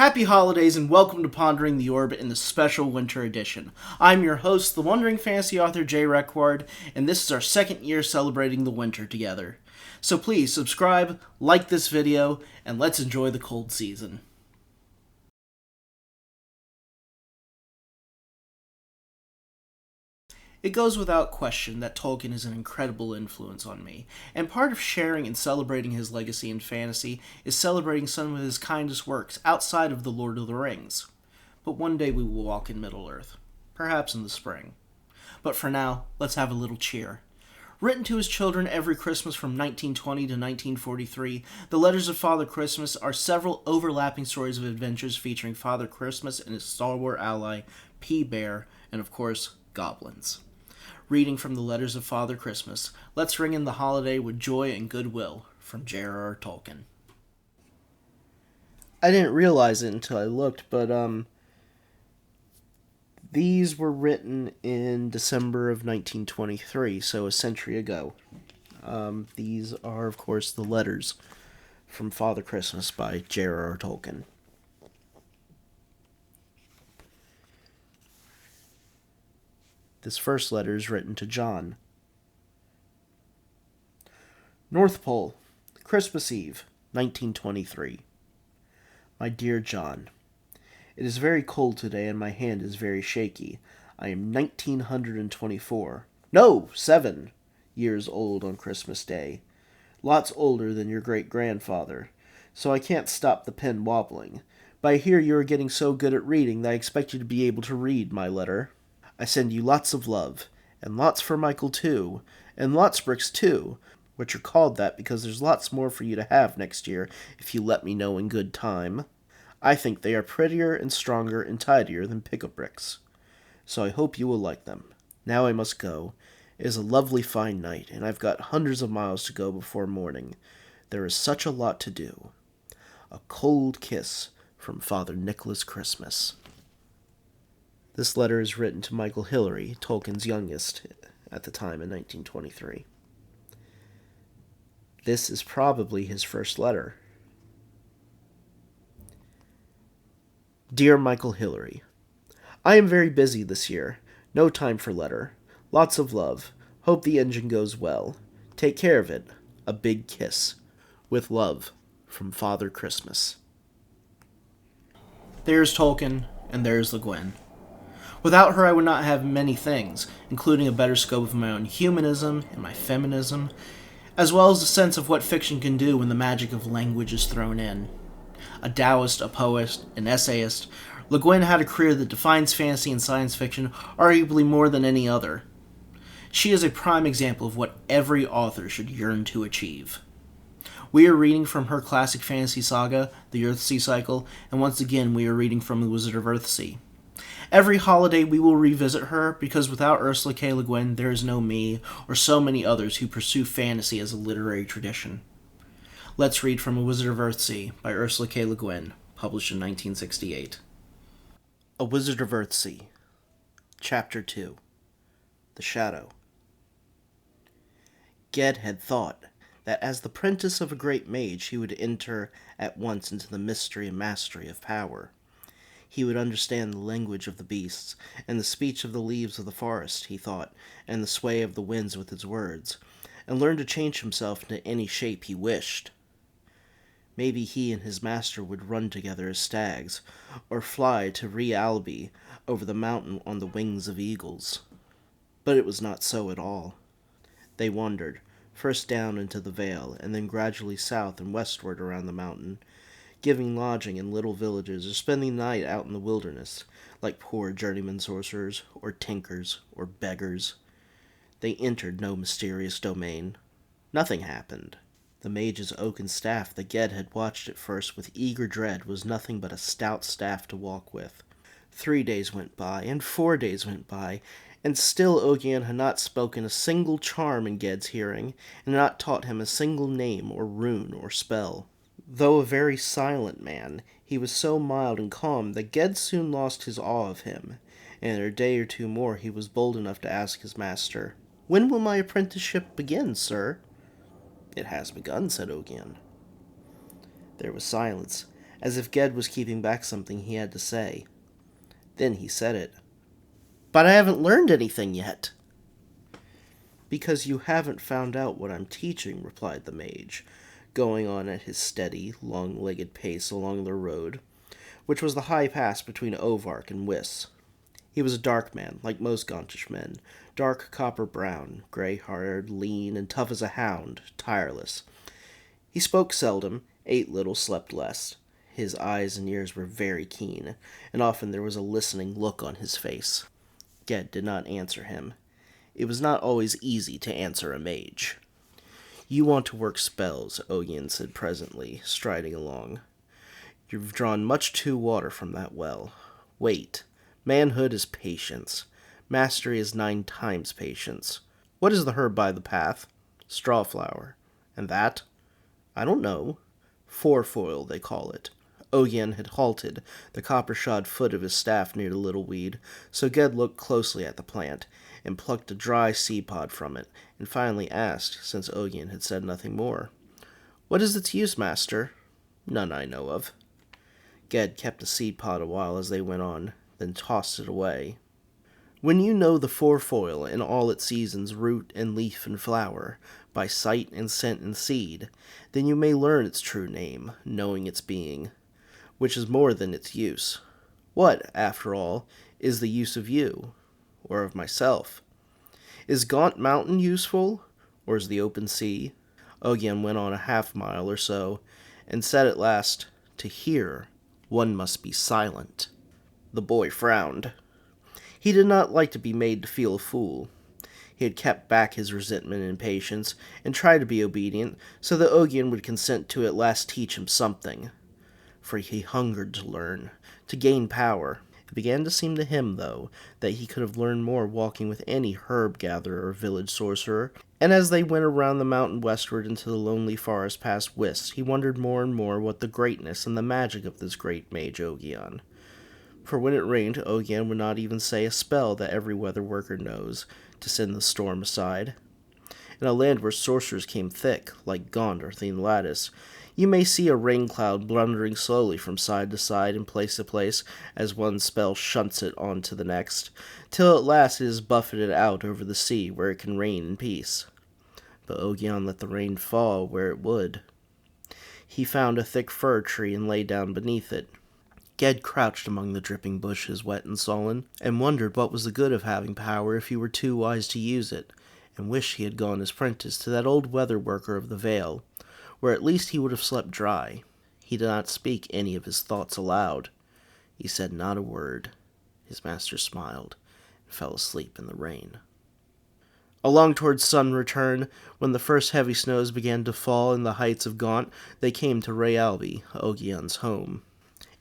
Happy holidays and welcome to Pondering the Orb in the special winter edition. I'm your host, the wandering fantasy author J. Requard, and this is our second year celebrating the winter together. So please subscribe, like this video, and let's enjoy the cold season. It goes without question that Tolkien is an incredible influence on me, and part of sharing and celebrating his legacy in fantasy is celebrating some of his kindest works outside of The Lord of the Rings. But one day we will walk in Middle-earth, perhaps in the spring. But for now, let's have a little cheer. Written to his children every Christmas from 1920 to 1943, The Letters of Father Christmas are several overlapping stories of adventures featuring Father Christmas and his stalwart ally, P-Bear, and of course, goblins. Reading from the Letters of Father Christmas, let's ring in the holiday with joy and goodwill from J.R.R. Tolkien. I didn't realize it until I looked, but these were written in December of 1923, so a century ago. These are, of course, the Letters from Father Christmas by J.R.R. Tolkien. This first letter is written to John. North Pole, Christmas Eve, 1923. My dear John, it is very cold today and my hand is very shaky. I am 1924, no, 7 years old on Christmas Day. Lots older than your great-grandfather, so I can't stop the pen wobbling. But I hear you are getting so good at reading that I expect you to be able to read my letter. I send you lots of love, and lots for Michael too, and lots bricks too, which are called that because there's lots more for you to have next year if you let me know in good time. I think they are prettier and stronger and tidier than pick-up bricks, so I hope you will like them. Now I must go. It is a lovely fine night, and I've got hundreds of miles to go before morning. There is such a lot to do. A cold kiss from Father Nicholas Christmas. This letter is written to Michael Hillary, Tolkien's youngest, at the time in 1923. This is probably his first letter. Dear Michael Hillary, I am very busy this year. No time for letter. Lots of love. Hope the engine goes well. Take care of it. A big kiss. With love, from Father Christmas. There's Tolkien, and there's the Guin. Without her, I would not have many things, including a better scope of my own humanism and my feminism, as well as a sense of what fiction can do when the magic of language is thrown in. A Taoist, a poet, an essayist, Le Guin had a career that defines fantasy and science fiction arguably more than any other. She is a prime example of what every author should yearn to achieve. We are reading from her classic fantasy saga, the EARTHSEA cycle, and once again we are reading from A WIZARD of EARTHSEA. Every holiday we will revisit her, because without Ursula K. Le Guin, there is no me, or so many others who pursue fantasy as a literary tradition. Let's read from A WIZARD of EARTHSEA by Ursula K. Le Guin, published in 1968. A WIZARD of EARTHSEA, Chapter 2, The Shadow. Ged had thought that as the prentice of a great mage he would enter at once into the mystery and mastery of power. He would understand the language of the beasts, and the speech of the leaves of the forest, he thought, and the sway of the winds with his words, and learn to change himself into any shape he wished. Maybe he and his master would run together as stags, or fly to Realby over the mountain on the wings of eagles. But it was not so at all. They wandered, first down into the vale, and then gradually south and westward around the mountain, giving lodging in little villages, or spending the night out in the wilderness, like poor journeyman sorcerers, or tinkers, or beggars. They entered no mysterious domain. Nothing happened. The mage's oaken staff that Ged had watched at first with eager dread was nothing but a stout staff to walk with. 3 days went by, and 4 days went by, and still Ogian had not spoken a single charm in Ged's hearing, and had not taught him a single name or rune or spell. Though a very silent man, he was so mild and calm that Ged soon lost his awe of him, and in a day or two more he was bold enough to ask his master, "When will my apprenticeship begin, sir?" "It has begun," said Ogian. There was silence, as if Ged was keeping back something he had to say. Then he said it. "But I haven't learned anything yet." "Because you haven't found out what I'm teaching," replied the mage, going on at his steady, long-legged pace along the road, which was the high pass between Ovark and Wyss. He was a dark man, like most Gauntish men, dark copper-brown, grey-haired, lean, and tough as a hound, tireless. He spoke seldom, ate little, slept less. His eyes and ears were very keen, and often there was a listening look on his face. Ged did not answer him. It was not always easy to answer a mage. "You want to work spells," Ogian said presently, striding along. "You've drawn much too water from that well. Wait. Manhood is patience. Mastery is 9 times patience. What is the herb by the path?" "Strawflower." "And that?" "I don't know. Forefoil, they call it." Ogian had halted the copper-shod foot of his staff near the little weed, so Ged looked closely at the plant, and plucked a dry seed pod from it, and finally asked, since Ogian had said nothing more, "What is its use, master?" "None I know of." Ged kept the seed pod a while as they went on, then tossed it away. "When you know the forefoil in all its seasons, root and leaf and flower, by sight and scent and seed, then you may learn its true name, knowing its being, which is more than its use. What, after all, is the use of you, or of myself? Is Gaunt Mountain useful, or is the open sea?" Ogian went on a half-mile or so, and said at last, "To hear, one must be silent." The boy frowned. He did not like to be made to feel a fool. He had kept back his resentment and impatience, and tried to be obedient, so that Ogian would consent to at last teach him something. For he hungered to learn, to gain power. It began to seem to him, though, that he could have learned more walking with any herb-gatherer or village sorcerer, and as they went around the mountain westward into the lonely forest past Wyss, he wondered more and more what the greatness and the magic of this great mage Ogian. For when it rained, Ogian would not even say a spell that every weather worker knows, to send the storm aside. In a land where sorcerers came thick, like Gaunt or Thin Lattice, you may see a rain cloud blundering slowly from side to side and place to place, as one spell shunts it on to the next, till at last it is buffeted out over the sea where it can rain in peace. But Ogian let the rain fall where it would. He found a thick fir tree and lay down beneath it. Ged crouched among the dripping bushes, wet and sullen, and wondered what was the good of having power if he were too wise to use it, and wished he had gone as prentice to that old weather worker of the Vale, where at least he would have slept dry. He did not speak any of his thoughts aloud. He said not a word. His master smiled, and fell asleep in the rain. Along towards sun return, when the first heavy snows began to fall in the heights of Gaunt, they came to Realby, Ogian's home.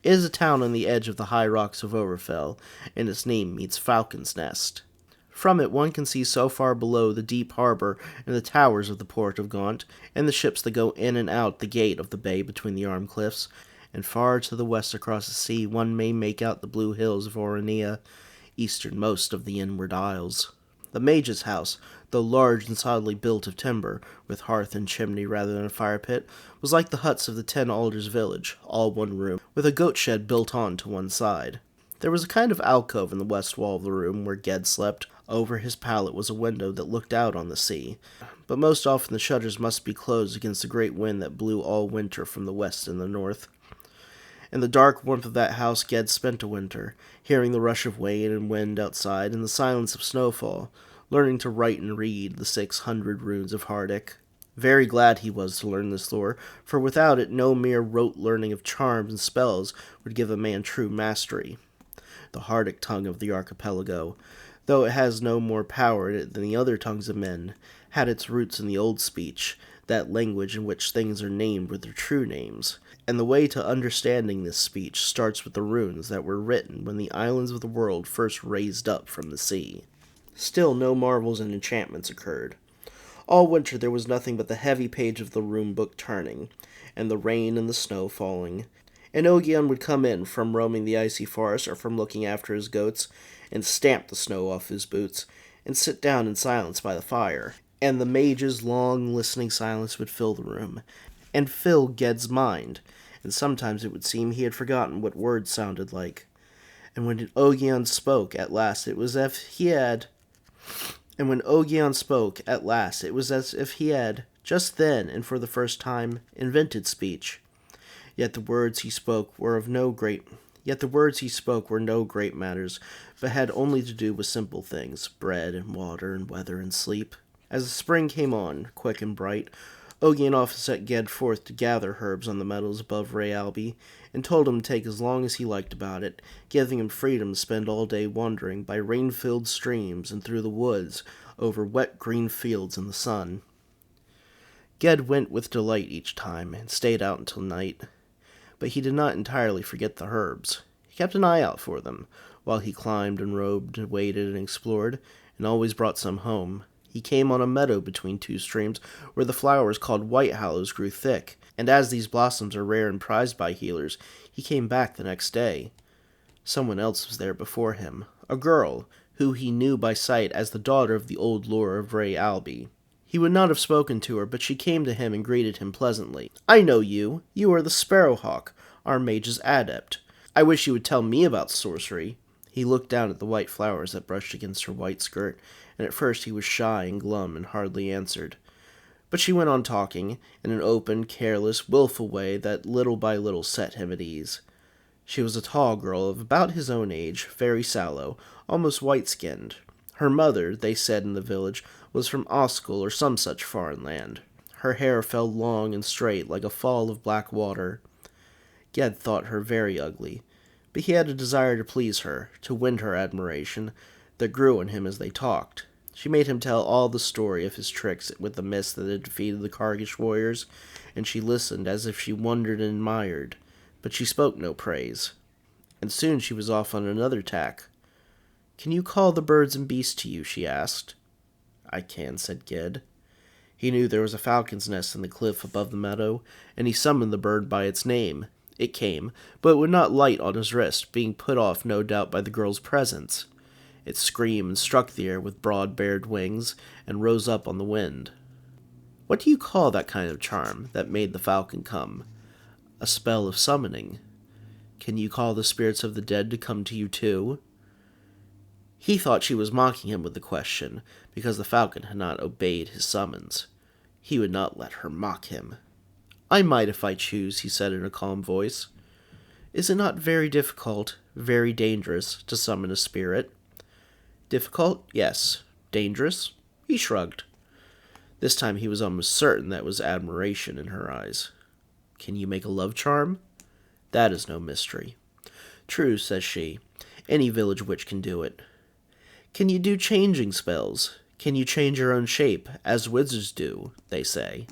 It is a town on the edge of the high rocks of Overfell, and its name means Falcon's Nest. From it one can see so far below the deep harbor and the towers of the port of Gaunt, and the ships that go in and out the gate of the bay between the armed cliffs, and far to the west across the sea one may make out the blue hills of Orania, easternmost of the inward isles. The mage's house, though large and solidly built of timber, with hearth and chimney rather than a fire pit, was like the huts of the 10 Alders village, all one room, with a goat shed built on to one side. There was a kind of alcove in the west wall of the room where Ged slept. Over his pallet was a window that looked out on the sea, but most often the shutters must be closed against the great wind that blew all winter from the west and the north. In the dark warmth of that house Ged spent a winter, hearing the rush of rain and wind outside and the silence of snowfall, learning to write and read the 600 runes of Hardic. Very glad he was to learn this lore, for without it no mere rote learning of charms and spells would give a man true mastery. The Hardic tongue of the archipelago, though it has no more power in it than the other tongues of men, had its roots in the old speech, that language in which things are named with their true names, and the way to understanding this speech starts with the runes that were written when the islands of the world first raised up from the sea. Still no marvels and enchantments occurred. All winter there was nothing but the heavy page of the rune book turning, and the rain and the snow falling, and Ogian would come in from roaming the icy forest or from looking after his goats, and stamp the snow off his boots, and sit down in silence by the fire, and the mage's long listening silence would fill the room, and fill Ged's mind, and sometimes it would seem he had forgotten what words sounded like. And when Ogion spoke, at last, it was as if he had... And when Ogion spoke, at last, it was as if he had, just then, and for the first time, invented speech. Yet the words he spoke were no great matters, but had only to do with simple things, bread and water and weather and sleep. As the spring came on, quick and bright, Ogion often set Ged forth to gather herbs on the meadows above Ray Alby, and told him to take as long as he liked about it, giving him freedom to spend all day wandering by rain-filled streams and through the woods, over wet green fields in the sun. Ged went with delight each time, and stayed out until night. But he did not entirely forget the herbs. He kept an eye out for them, while he climbed and roved and waded and explored, and always brought some home. He came on a meadow between two streams, where the flowers called white hollows grew thick, and as these blossoms are rare and prized by healers, he came back the next day. Someone else was there before him, a girl, who he knew by sight as the daughter of the old lord of Ray Alby. He would not have spoken to her, but she came to him and greeted him pleasantly. "I know you. You are the Sparrowhawk, our mage's adept. I wish you would tell me about sorcery." He looked down at the white flowers that brushed against her white skirt, and at first he was shy and glum and hardly answered. But she went on talking, in an open, careless, wilful way that little by little set him at ease. She was a tall girl of about his own age, very sallow, almost white-skinned. Her mother, they said in the village, was from Oskel or some such foreign land. Her hair fell long and straight like a fall of black water. Ged thought her very ugly, but he had a desire to please her, to win her admiration, that grew on him as they talked. She made him tell all the story of his tricks with the mist that had defeated the Kargish warriors, and she listened as if she wondered and admired, but she spoke no praise. And soon she was off on another tack. "Can you call the birds and beasts to you?" she asked. "I can," said Ged. He knew there was a falcon's nest in the cliff above the meadow, and he summoned the bird by its name. It came, but it would not light on his wrist, being put off no doubt by the girl's presence. It screamed and struck the air with broad bared wings, and rose up on the wind. "What do you call that kind of charm that made the falcon come?" "A spell of summoning." "Can you call the spirits of the dead to come to you too?" He thought she was mocking him with the question, because the falcon had not obeyed his summons. He would not let her mock him. "I might if I choose," he said in a calm voice. "Is it not very difficult, very dangerous, to summon a spirit?" "Difficult? Yes. Dangerous?" He shrugged. This time he was almost certain that was admiration in her eyes. "Can you make a love charm?" "That is no mystery." "True," says she. "Any village witch can do it." "Can you do changing spells? Can you change your own shape, as wizards do, they say?"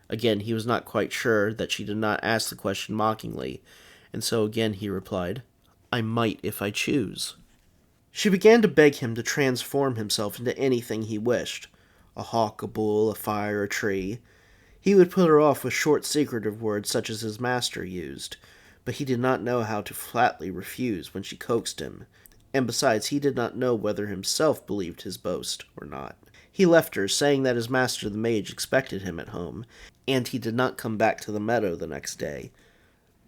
Again he was not quite sure that she did not ask the question mockingly, and so again he replied, "I might if I choose." She began to beg him to transform himself into anything he wished. A hawk, a bull, a fire, a tree. He would put her off with short secretive words such as his master used, but he did not know how to flatly refuse when she coaxed him, and besides he did not know whether himself believed his boast or not. He left her, saying that his master the mage expected him at home, and he did not come back to the meadow the next day.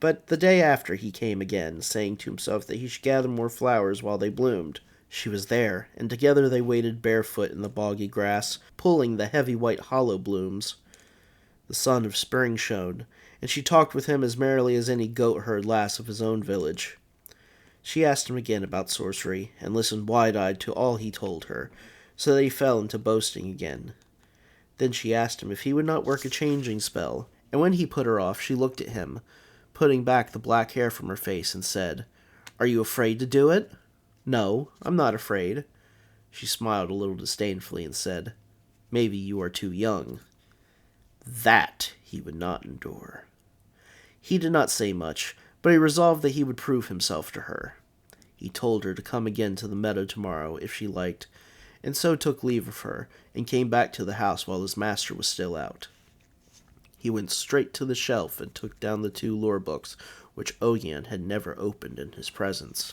But the day after he came again, saying to himself that he should gather more flowers while they bloomed. She was there, and together they waded barefoot in the boggy grass, pulling the heavy white hollow blooms. The sun of spring shone, and she talked with him as merrily as any goat-herd lass of his own village. She asked him again about sorcery, and listened wide-eyed to all he told her, so that he fell into boasting again. Then she asked him if he would not work a changing spell, and when he put her off, she looked at him, putting back the black hair from her face, and said, "Are you afraid to do it?" "No, I'm not afraid." She smiled a little disdainfully and said, "Maybe you are too young." That he would not endure. He did not say much, but he resolved that he would prove himself to her. He told her to come again to the meadow tomorrow if she liked, and so took leave of her, and came back to the house while his master was still out. He went straight to the shelf and took down the 2 lore books, which Ogion had never opened in his presence.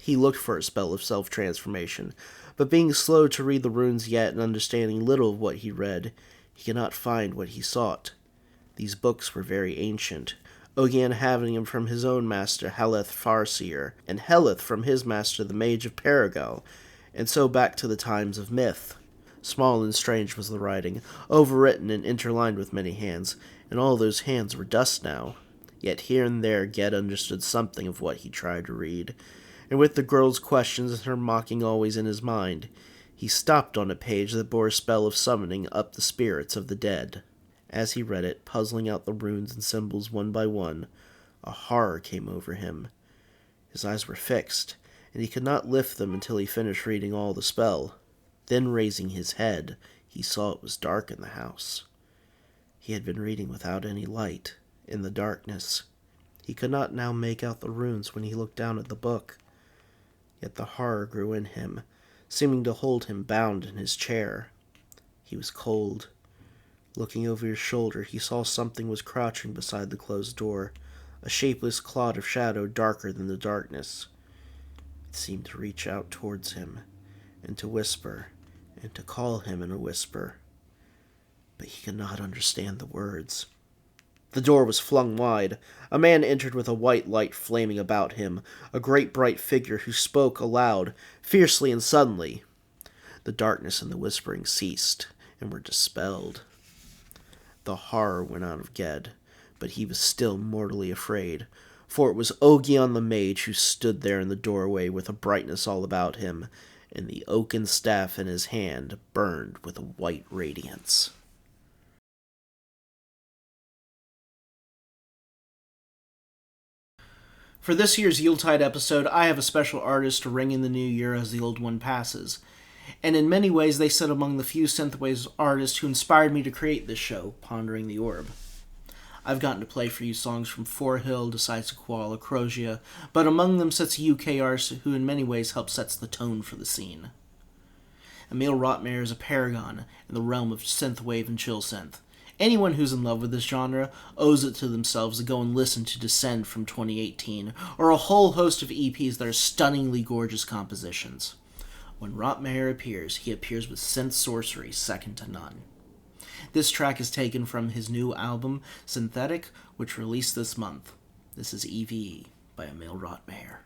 He looked for a spell of self-transformation, but being slow to read the runes yet and understanding little of what he read, he could not find what he sought. These books were very ancient. Ogian having him from his own master, Heleth Farseer, and Heleth from his master, the Mage of Paragal, and so back to the times of myth. Small and strange was the writing, overwritten and interlined with many hands, and all those hands were dust now. Yet here and there Ged understood something of what he tried to read, and with the girl's questions and her mocking always in his mind, he stopped on a page that bore a spell of summoning up the spirits of the dead. As he read it, puzzling out the runes and symbols one by one, a horror came over him. His eyes were fixed, and he could not lift them until he finished reading all the spell. Then, raising his head, he saw it was dark in the house. He had been reading without any light, in the darkness. He could not now make out the runes when he looked down at the book. Yet the horror grew in him, seeming to hold him bound in his chair. He was cold. Looking over his shoulder, he saw something was crouching beside the closed door, a shapeless clod of shadow darker than the darkness. It seemed to reach out towards him, and to whisper, and to call him in a whisper. But he could not understand the words. The door was flung wide. A man entered with a white light flaming about him, a great bright figure who spoke aloud, fiercely and suddenly. The darkness and the whispering ceased, and were dispelled. The horror went out of Ged, but he was still mortally afraid, for it was Ogian the Mage who stood there in the doorway with a brightness all about him, and the oaken staff in his hand burned with a white radiance. For this year's Yuletide episode, I have a special artist to ring in the new year as the old one passes. And in many ways, they sit among the few synthwave artists who inspired me to create this show, Pondering the Orb. I've gotten to play for you songs from Forhill, Decisive Koala, Crosia, but among them sits a UK artist who in many ways helps sets the tone for the scene. Emil Rotmeyer is a paragon in the realm of synthwave and chill synth. Anyone who's in love with this genre owes it to themselves to go and listen to Descend from 2018, or a whole host of EPs that are stunningly gorgeous compositions. When Rotmeyer appears, he appears with synth-sorcery second to none. This track is taken from his new album, Synthetic, which released this month. This is E.V.E. by Emil Rotmeyer.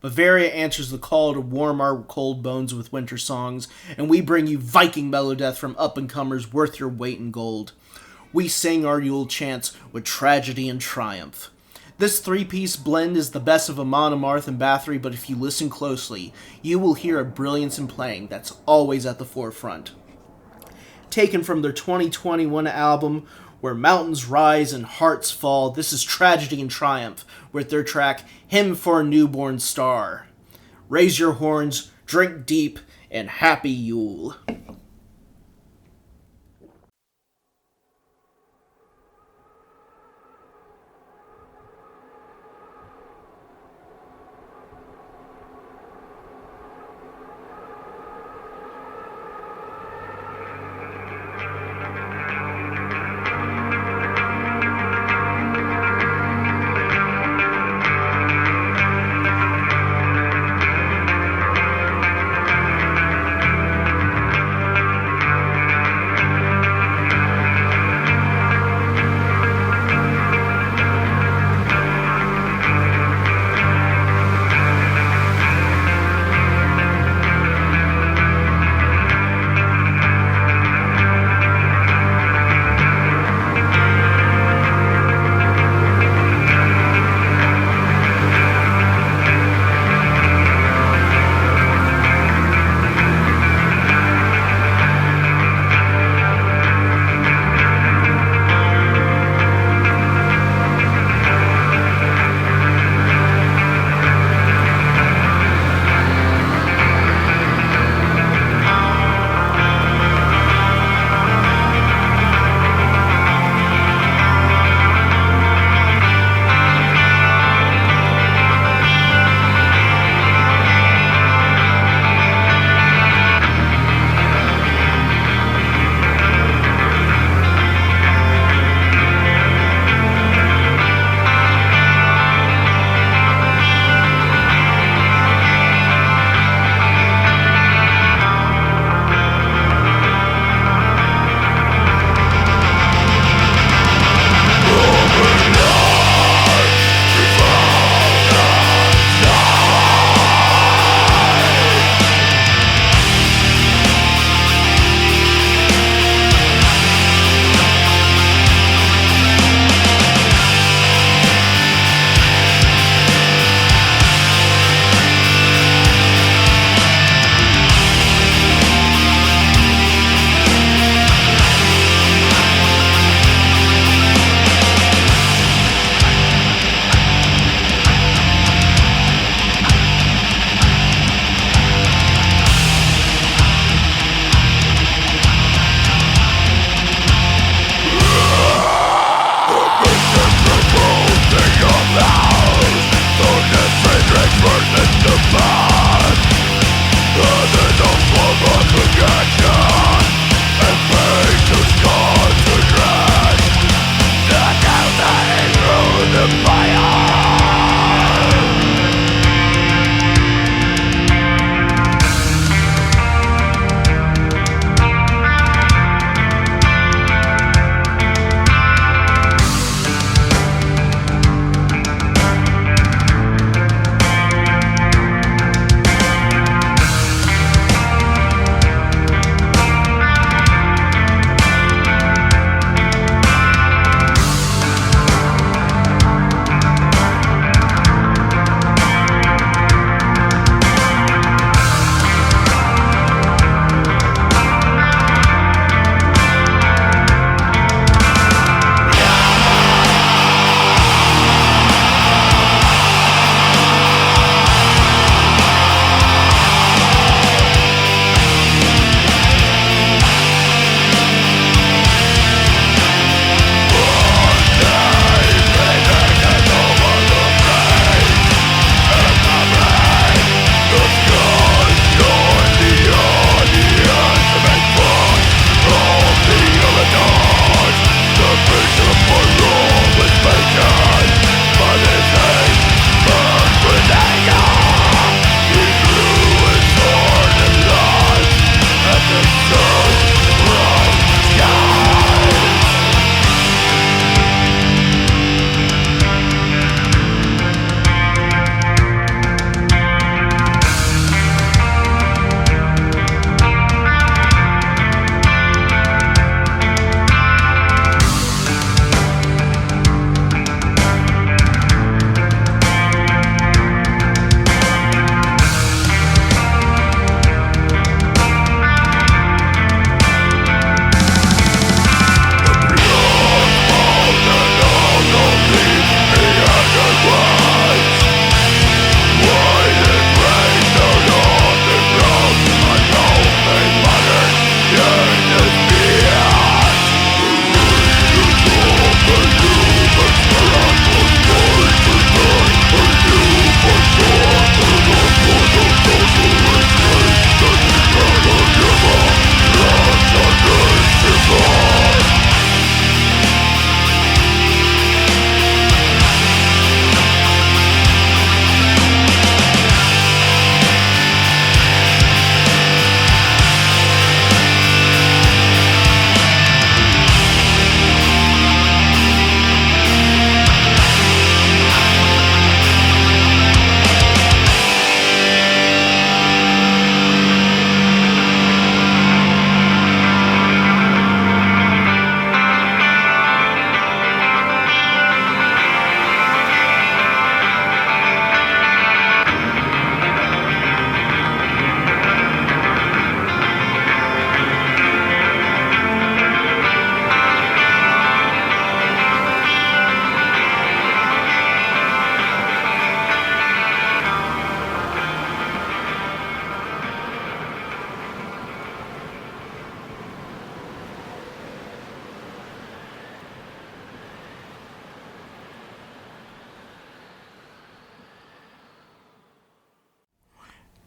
Bavaria answers the call to warm our cold bones with winter songs, and we bring you Viking melodeath from up-and-comers worth your weight in gold. We sing our Yule chants with tragedy and triumph. This three-piece blend is the best of Amon Amarth and Bathory, but if you listen closely, you will hear a brilliance in playing that's always at the forefront. Taken from their 2021 album, Where Mountains Rise and Hearts Fall, this is Tragedy and Triumph, with their track, Hymn for a Newborn Star. Raise your horns, drink deep, and happy Yule.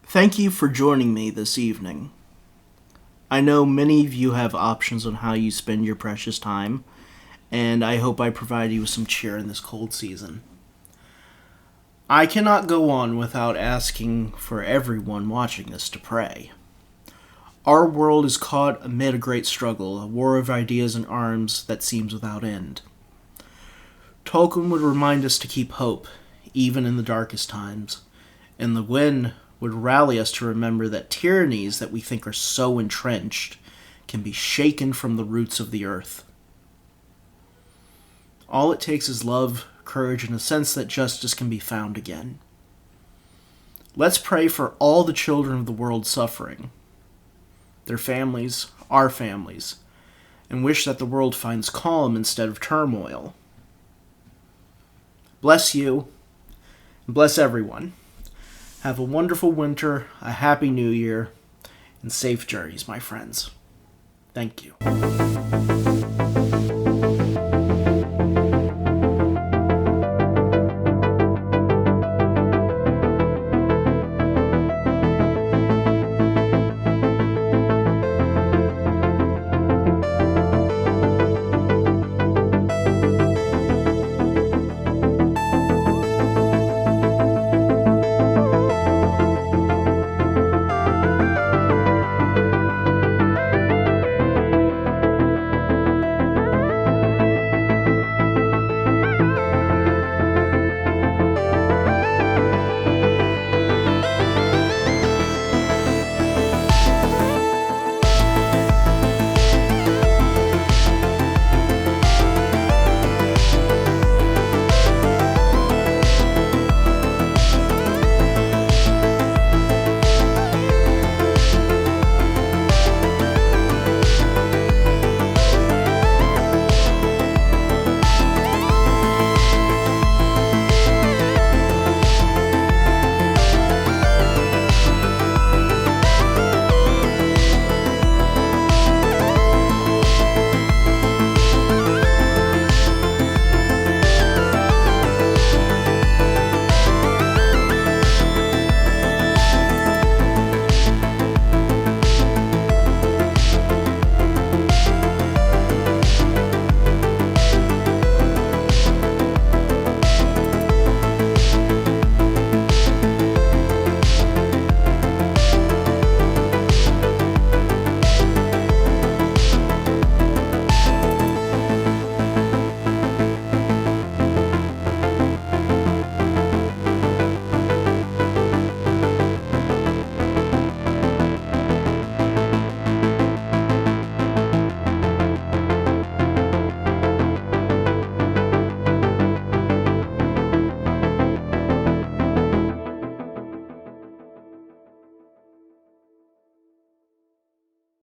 Thank you for joining me this evening. I know many of you have options on how you spend your precious time, and I hope I provide you with some cheer in this cold season. I cannot go on without asking for everyone watching this to pray. Our world is caught amid a great struggle, a war of ideas and arms that seems without end. Tolkien would remind us to keep hope, even in the darkest times, and the Guin would rally us to remember that tyrannies that we think are so entrenched can be shaken from the roots of the earth. All it takes is love, courage, and a sense that justice can be found again. Let's pray for all the children of the world suffering, their families, our families, and wish that the world finds calm instead of turmoil. Bless you, and bless everyone. Have a wonderful winter, a happy new year, and safe journeys, my friends. Thank you.